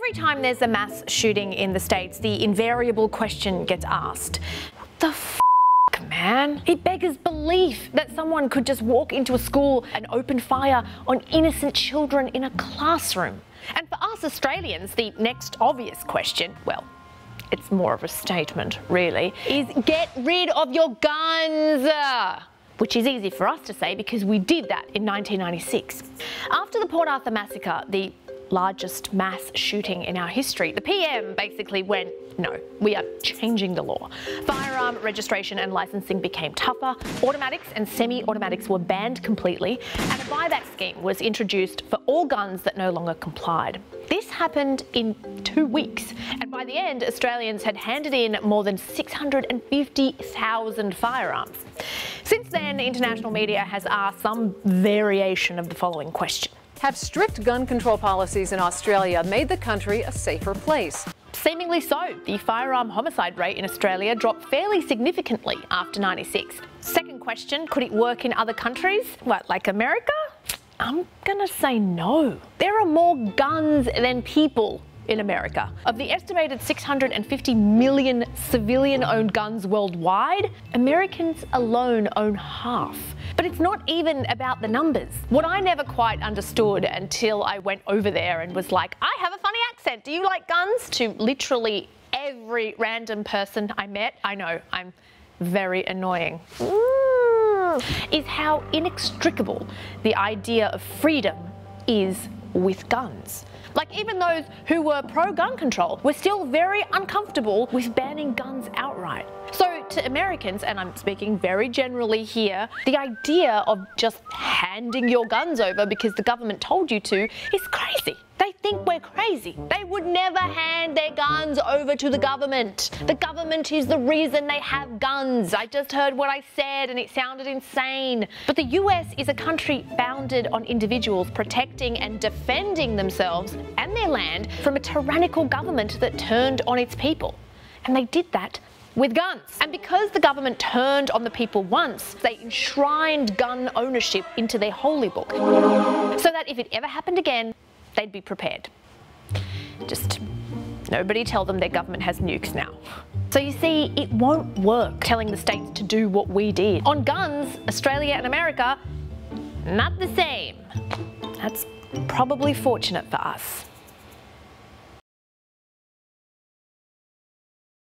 Every time there's a mass shooting in the States, the invariable question gets asked, what the f***, man? It beggars belief that someone could just walk into a school and open fire on innocent children in a classroom. And for us Australians, the next obvious question, well, it's more of a statement really, is get rid of your guns! Which is easy for us to say because we did that in 1996. After the Port Arthur massacre, the largest mass shooting in our history, the PM basically went, no, we are changing the law. Firearm registration and licensing became tougher, automatics and semi-automatics were banned completely, and a buyback scheme was introduced for all guns that no longer complied. This happened in 2 weeks, and by the end, Australians had handed in more than 650,000 firearms. Since then, international media has asked some variation of the following question. Have strict gun control policies in Australia made the country a safer place? Seemingly so. The firearm homicide rate in Australia dropped fairly significantly after '96. Second question, could it work in other countries? What, like America? I'm gonna say no. There are more guns than people in America. Of the estimated 650 million civilian-owned guns worldwide, Americans alone own half. But it's not even about the numbers. What I never quite understood until I went over there and was like, I have a funny accent, do you like guns? To literally every random person I met, I know, I'm very annoying, is how inextricable the idea of freedom is with guns. Like, even those who were pro-gun control were still very uncomfortable with banning guns outright. So to Americans, and I'm speaking very generally here, the idea of just handing your guns over because the government told you to is crazy. They think we're crazy. They would never hand their guns over to the government. The government is the reason they have guns. I just heard what I said and it sounded insane. But the US is a country founded on individuals protecting and defending themselves and their land from a tyrannical government that turned on its people. And they did that with guns. And because the government turned on the people once, they enshrined gun ownership into their holy book, so that if it ever happened again, they'd be prepared. Just nobody tell them their government has nukes now. So you see, it won't work telling the states to do what we did. On guns, Australia and America, not the same. That's probably fortunate for us.